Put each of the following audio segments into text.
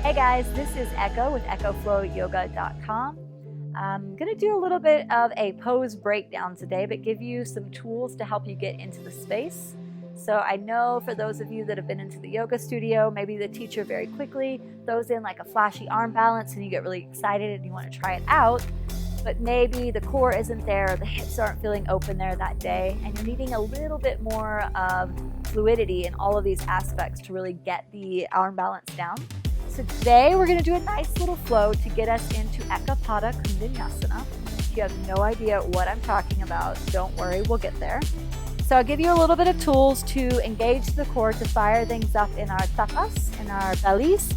Hey guys, this is Eka with EchoFlowYoga.com. I'm going to do a little bit of a pose breakdown today, but give you some tools to help you get into the space. So I know for those of you that have been into the yoga studio, maybe the teacher very quickly throws in like a flashy arm balance and you get really excited and you want to try it out, but maybe the core isn't there, the hips aren't feeling open there that day, and you're needing a little bit more of fluidity in all of these aspects to really get the arm balance down. So today we're going to do a nice little flow to get us into Eka Pada Koundinyasana. If you have no idea what I'm talking about, don't worry, we'll get there. So I'll give you a little bit of tools to engage the core, to fire things up in our tapas, in our bellies,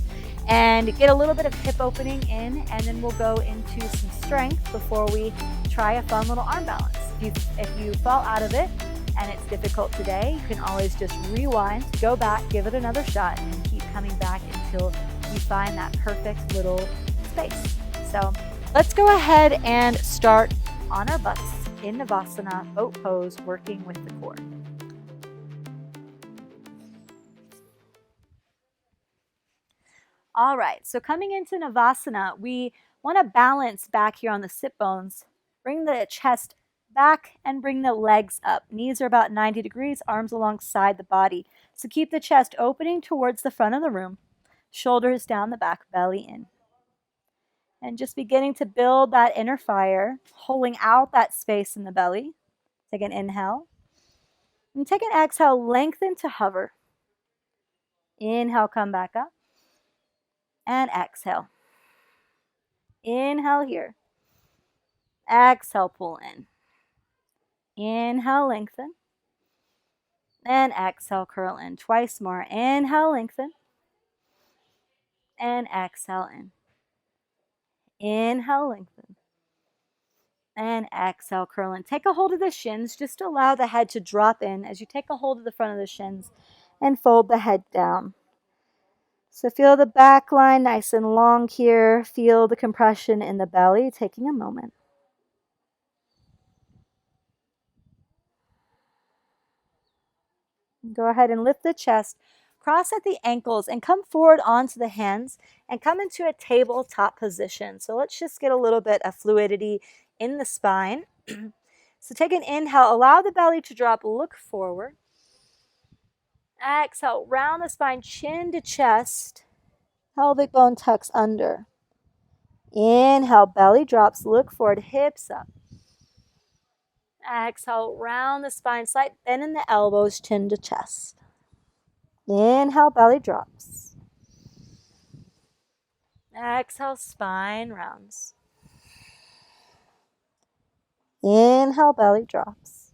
and get a little bit of hip opening in, and then we'll go into some strength before we try a fun little arm balance. If you fall out of it and it's difficult today, you can always just rewind, go back, give it another shot, and keep coming back until you find that perfect little space. So let's go ahead and start on our butts in Navasana, boat pose, working with the core. All right, so coming into Navasana, we want to balance back here on the sit bones. Bring the chest back and bring the legs up. Knees are about 90 degrees, arms alongside the body. So keep the chest opening towards the front of the room. Shoulders down the back, belly in. And just beginning to build that inner fire, holding out that space in the belly. Take an inhale. And take an exhale, lengthen to hover. Inhale, come back up. And exhale. Inhale here. Exhale, pull in. Inhale, lengthen. And exhale, curl in. Twice more. Inhale, lengthen. And exhale in. Inhale, lengthen. And exhale, curl in. Take a hold of the shins. Just allow the head to drop in as you take a hold of the front of the shins and fold the head down. So feel the back line nice and long here. Feel the compression in the belly, taking a moment. Go ahead and lift the chest. Cross at the ankles and come forward onto the hands and come into a tabletop position. So let's just get a little bit of fluidity in the spine. So take an inhale, allow the belly to drop, look forward. Exhale, round the spine, chin to chest, pelvic bone tucks under. Inhale, belly drops, look forward, hips up. Exhale, round the spine, slight bend in the elbows, chin to chest. Inhale, belly drops. Exhale, spine rounds. Inhale, belly drops.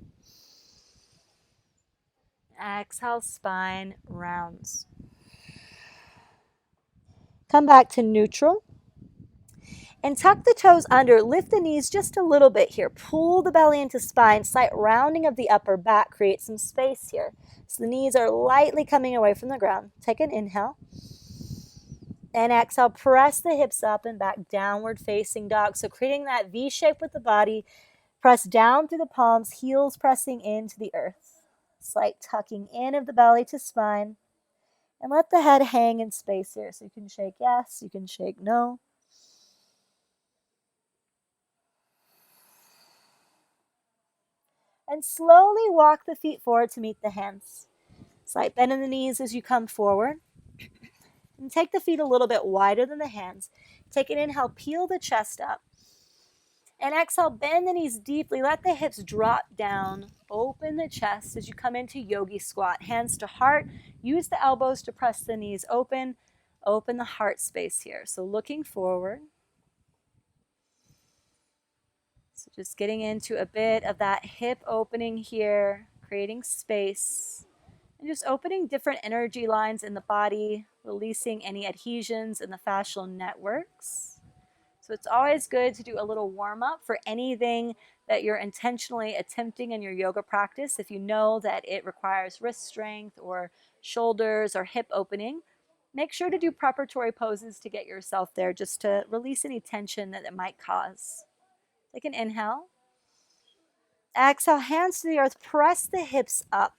Exhale, spine rounds. Come back to neutral. And tuck the toes under. Lift the knees just a little bit here. Pull the belly into spine. Slight rounding of the upper back. Create some space here. So the knees are lightly coming away from the ground. Take an inhale. And exhale, press the hips up and back, downward facing dog. So creating that V shape with the body. Press down through the palms, heels pressing into the earth. Slight tucking in of the belly to spine. And let the head hang in space here. So you can shake yes, you can shake no. And slowly walk the feet forward to meet the hands. Slight bend in the knees as you come forward. And take the feet a little bit wider than the hands. Take an inhale, peel the chest up. And exhale, bend the knees deeply. Let the hips drop down. Open the chest as you come into yogi squat. Hands to heart. Use the elbows to press the knees open. Open the heart space here. So looking forward. So just getting into a bit of that hip opening here, creating space, and just opening different energy lines in the body, releasing any adhesions in the fascial networks. So it's always good to do a little warm-up for anything that you're intentionally attempting in your yoga practice. If you know that it requires wrist strength or shoulders or hip opening, make sure to do preparatory poses to get yourself there, just to release any tension that it might cause. Take an inhale. Exhale, hands to the earth. Press the hips up.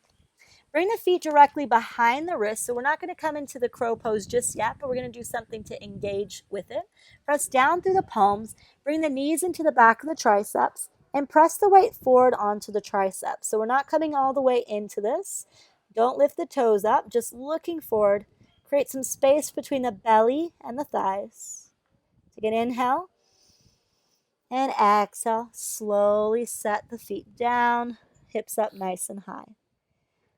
Bring the feet directly behind the wrist. So we're not going to come into the crow pose just yet, but we're going to do something to engage with it. Press down through the palms. Bring the knees into the back of the triceps and press the weight forward onto the triceps. So we're not coming all the way into this. Don't lift the toes up, just looking forward. Create some space between the belly and the thighs. Take an inhale and exhale. Slowly set the feet down, hips up nice and high.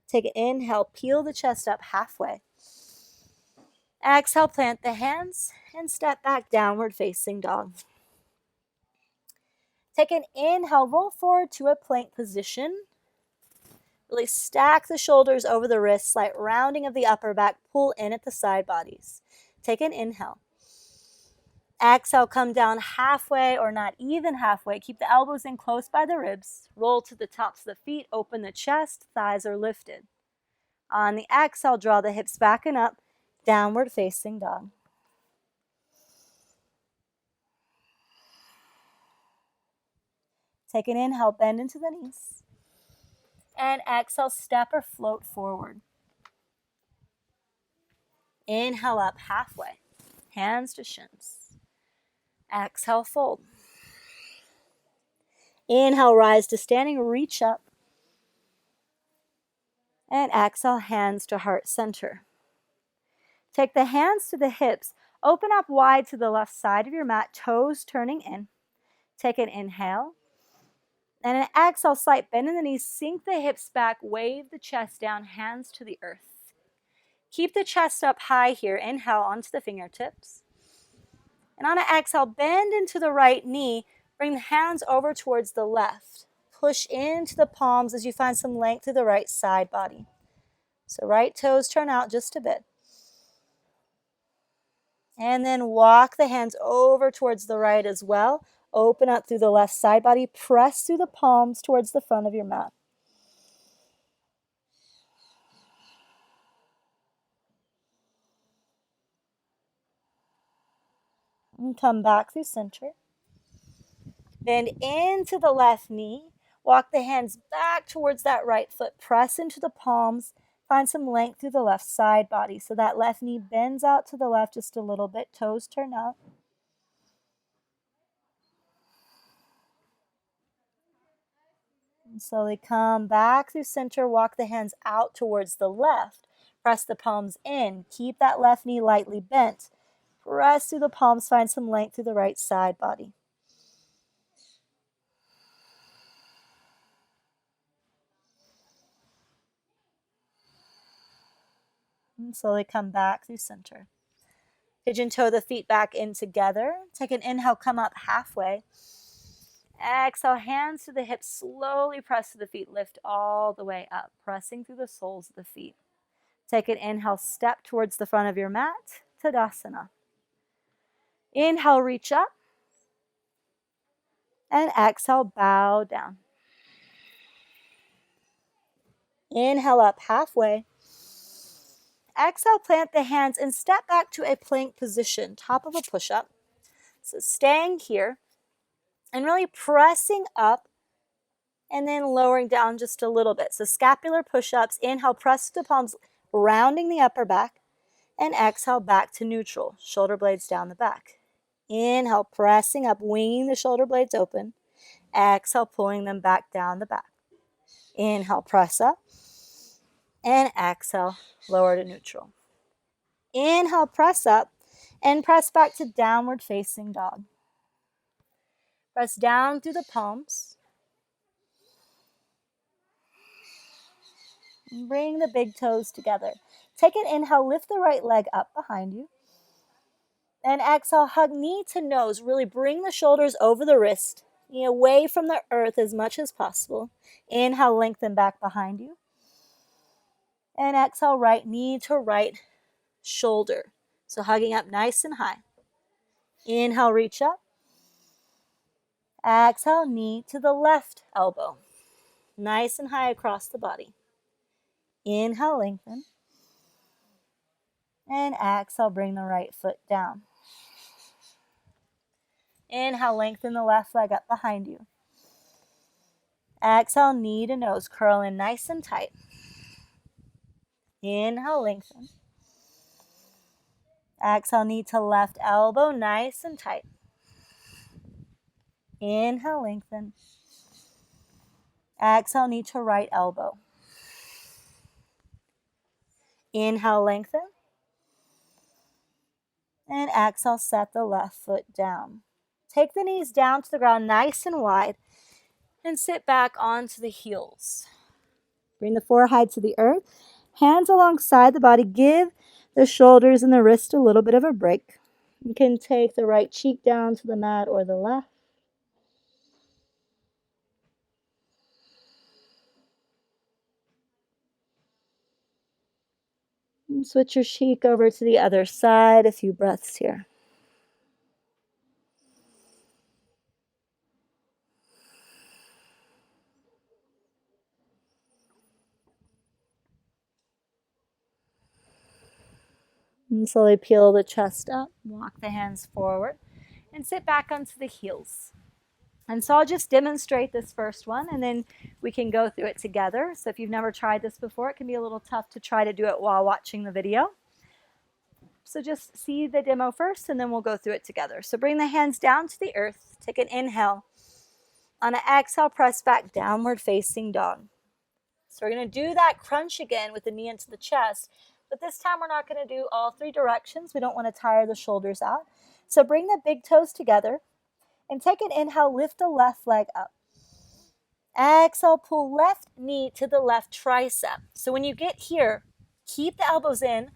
Take an inhale, peel the chest up halfway. Exhale, plant the hands and step back, downward facing dog. Take an inhale, roll forward to a plank position. Really stack the shoulders over the wrists, slight rounding of the upper back, pull in at the side bodies. Take an inhale. Exhale, come down halfway or not even halfway. Keep the elbows in close by the ribs. Roll to the tops of the feet, open the chest, thighs are lifted. On the exhale, draw the hips back and up, downward facing dog. Take an inhale, bend into the knees. And exhale, step or float forward. Inhale up halfway, hands to shins. Exhale, fold. Inhale, rise to standing, reach up. And exhale, hands to heart center. Take the hands to the hips. Open up wide to the left side of your mat, toes turning in. Take an inhale. And an exhale, slight bend in the knees. Sink the hips back, wave the chest down, hands to the earth. Keep the chest up high here. Inhale onto the fingertips. And on an exhale, bend into the right knee. Bring the hands over towards the left. Push into the palms as you find some length through the right side body. So right toes turn out just a bit. And then walk the hands over towards the right as well. Open up through the left side body. Press through the palms towards the front of your mat. And come back through center. Bend into the left knee. Walk the hands back towards that right foot. Press into the palms. Find some length through the left side body. So that left knee bends out to the left just a little bit. Toes turn out. And slowly come back through center. Walk the hands out towards the left. Press the palms in. Keep that left knee lightly bent. Press through the palms. Find some length through the right side body. And slowly come back through center. Pigeon toe the feet back in together. Take an inhale, come up halfway. Exhale, hands to the hips, slowly press to the feet, lift all the way up, pressing through the soles of the feet. Take an inhale, step towards the front of your mat, Tadasana. Inhale, reach up. And exhale, bow down. Inhale up halfway. Exhale, plant the hands and step back to a plank position, top of a push-up. So staying here and really pressing up and then lowering down just a little bit. So scapular push-ups. Inhale, press the palms, rounding the upper back. And exhale, back to neutral. Shoulder blades down the back. Inhale, pressing up, winging the shoulder blades open. Exhale, pulling them back down the back. Inhale, press up. And exhale, lower to neutral. Inhale, press up. And press back to downward facing dog. Press down through the palms. And bring the big toes together. Take an inhale, lift the right leg up behind you. And exhale, hug knee to nose. Really bring the shoulders over the wrist, knee away from the earth as much as possible. Inhale, lengthen back behind you. And exhale, right knee to right shoulder. So hugging up nice and high. Inhale, reach up. Exhale, knee to the left elbow. Nice and high across the body. Inhale, lengthen. And exhale, bring the right foot down. Inhale, lengthen the left leg up behind you. Exhale, knee to nose, curl in nice and tight. Inhale, lengthen. Exhale, knee to left elbow, nice and tight. Inhale, lengthen. Exhale, knee to right elbow. Inhale, lengthen. And exhale, set the left foot down. Take the knees down to the ground nice and wide and sit back onto the heels. Bring the forehead to the earth, hands alongside the body. Give the shoulders and the wrist a little bit of a break. You can take the right cheek down to the mat or the left. And switch your cheek over to the other side. A few breaths here. And slowly peel the chest up, walk the hands forward, and sit back onto the heels. And so I'll just demonstrate this first one, and then we can go through it together. So if you've never tried this before, it can be a little tough to try to do it while watching the video. So just see the demo first, and then we'll go through it together. So bring the hands down to the earth. Take an inhale. On an exhale, press back, downward facing dog. So we're going to do that crunch again with the knee into the chest. But this time we're not going to do all three directions. We don't want to tire the shoulders out. So bring the big toes together and take an inhale, lift the left leg up. Exhale, pull left knee to the left tricep. So when you get here, keep the elbows in,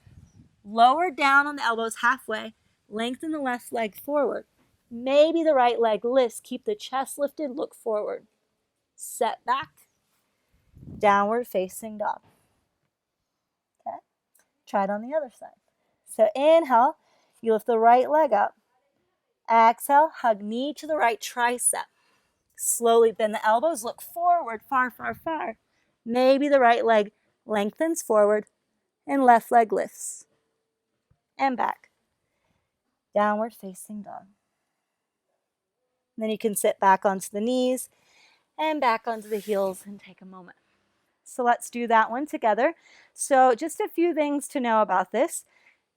lower down on the elbows halfway, lengthen the left leg forward. Maybe the right leg lifts, keep the chest lifted, look forward. Set back, downward facing dog. Okay, try it on the other side. So inhale, you lift the right leg up. Exhale, hug knee to the right tricep. Slowly bend the elbows, look forward, far, far, far. Maybe the right leg lengthens forward and left leg lifts. And back. Downward facing dog. And then you can sit back onto the knees and back onto the heels and take a moment. So let's do that one together. So just a few things to know about this.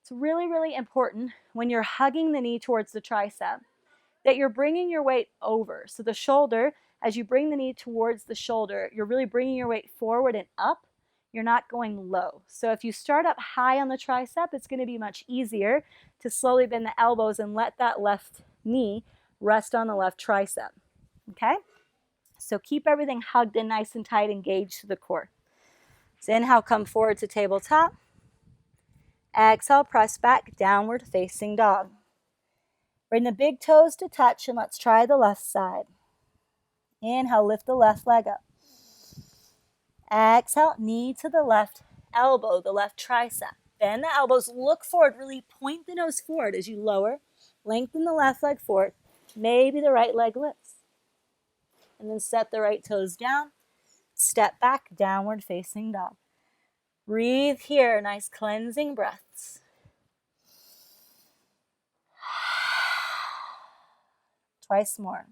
It's really, really important when you're hugging the knee towards the tricep that you're bringing your weight over. So the shoulder, as you bring the knee towards the shoulder, you're really bringing your weight forward and up. You're not going low. So if you start up high on the tricep, it's going to be much easier to slowly bend the elbows and let that left knee rest on the left tricep. Okay? So keep everything hugged in nice and tight, engaged to the core. So inhale, come forward to tabletop. Exhale, press back, downward facing dog. Bring the big toes to touch and let's try the left side. Inhale, lift the left leg up. Exhale, knee to the left elbow, the left tricep. Bend the elbows, look forward, really point the nose forward as you lower. Lengthen the left leg forward. Maybe the right leg lifts. And then set the right toes down. Step back, downward facing dog. Breathe here, nice cleansing breaths. Twice more.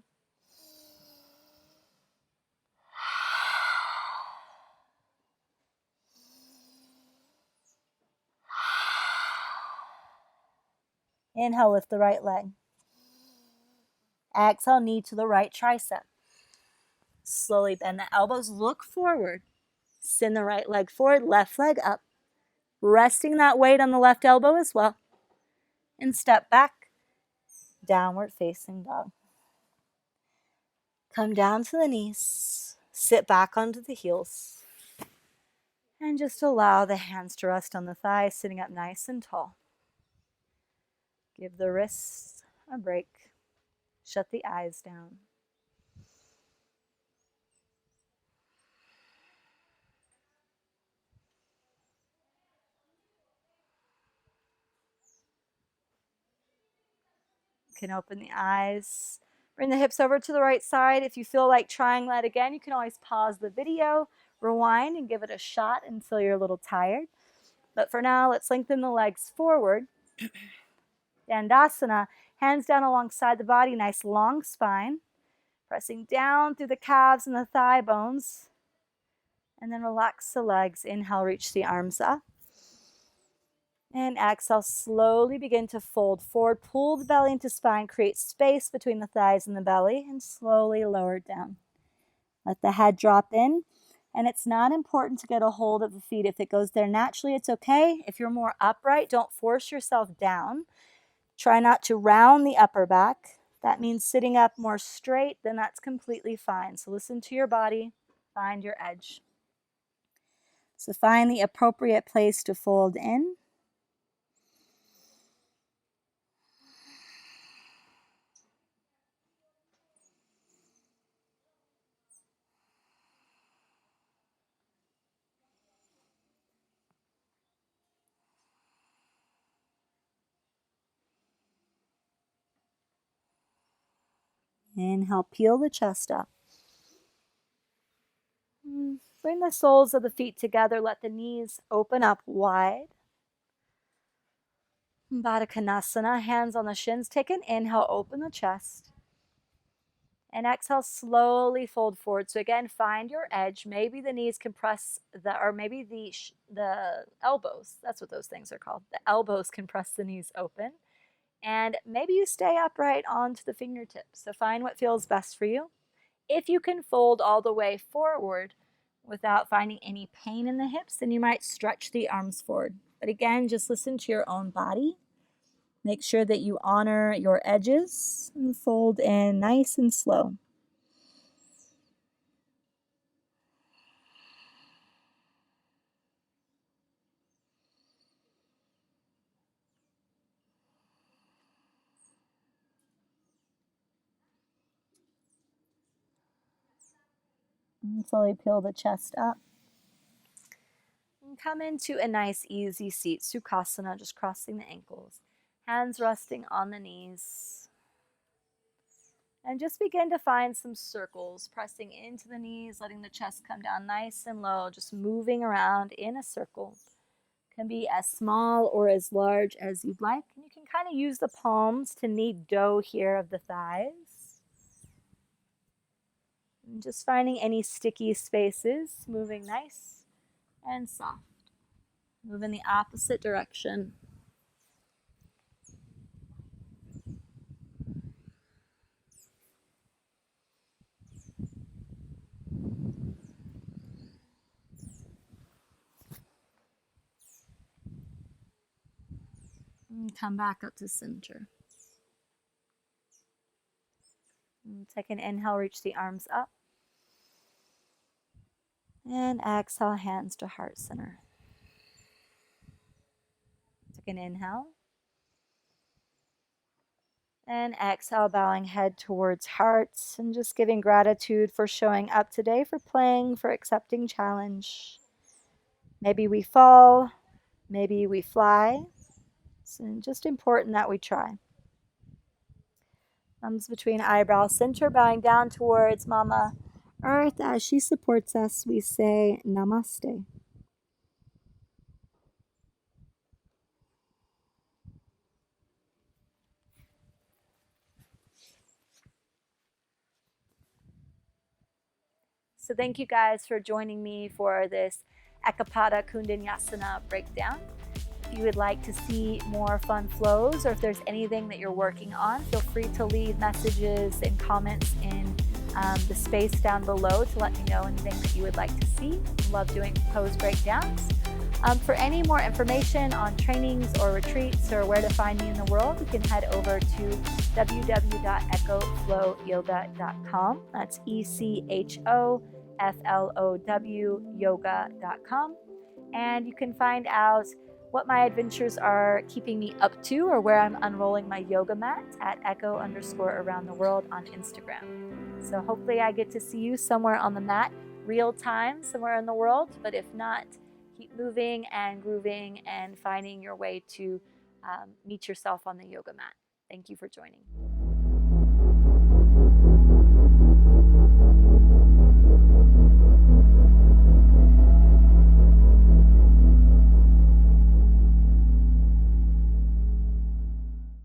Inhale, lift the right leg. Exhale, knee to the right tricep. Slowly bend the elbows, look forward. Send the right leg forward, left leg up. Resting that weight on the left elbow as well. And step back, downward facing dog. Come down to the knees, sit back onto the heels. And just allow the hands to rest on the thighs, sitting up nice and tall. Give the wrists a break. Shut the eyes down. You can open the eyes. Bring the hips over to the right side. If you feel like trying that again, you can always pause the video, rewind, and give it a shot until you're a little tired. But for now, let's lengthen the legs forward. Dandasana, hands down alongside the body, nice long spine. Pressing down through the calves and the thigh bones. And then relax the legs. Inhale, reach the arms up. And exhale, slowly begin to fold forward. Pull the belly into spine, create space between the thighs and the belly, and slowly lower it down. Let the head drop in. And it's not important to get a hold of the feet. If it goes there naturally, it's okay. If you're more upright, don't force yourself down. Try not to round the upper back. That means sitting up more straight, then that's completely fine. So listen to your body, find your edge. So find the appropriate place to fold in. Inhale, peel the chest up. Bring the soles of the feet together. Let the knees open up wide. Pada Koundinyasana, hands on the shins. Take an inhale, open the chest. And exhale, slowly fold forward. So again, find your edge. Maybe the knees can press or maybe the elbows. That's what those things are called. The elbows can press the knees open. And maybe you stay upright onto the fingertips. So find what feels best for you. If you can fold all the way forward without finding any pain in the hips, then you might stretch the arms forward. But again, just listen to your own body. Make sure that you honor your edges and fold in nice and slow. And slowly peel the chest up. And come into a nice easy seat, Sukhasana, just crossing the ankles. Hands resting on the knees. And just begin to find some circles, pressing into the knees, letting the chest come down nice and low, just moving around in a circle. Can be as small or as large as you'd like. And you can kind of use the palms to knead dough here of the thighs. And just finding any sticky spaces, moving nice and soft. Move in the opposite direction. And come back up to center. And take an inhale, reach the arms up. And exhale, hands to heart center. Take an inhale. And exhale, bowing head towards hearts and just giving gratitude for showing up today, for playing, for accepting challenge. Maybe we fall, maybe we fly. It's just important that we try. Thumbs between eyebrows, center, bowing down towards Mama Earth. As she supports us, we say Namaste. So thank you guys for joining me for this Eka Pada Koundinyasana breakdown. If you would like to see more fun flows, or if there's anything that you're working on, feel free to leave messages and comments in the space down below to let me know anything that you would like to see. Love doing pose breakdowns. For any more information on trainings or retreats or where to find me in the world, you can head over to www.echoflowyoga.com. That's ECHOFLOW yoga.com. And you can find out what my adventures are keeping me up to, or where I'm unrolling my yoga mat at echo_around the world on Instagram. So hopefully I get to see you somewhere on the mat, real time, somewhere in the world. But if not, keep moving and grooving and finding your way to meet yourself on the yoga mat. Thank you for joining.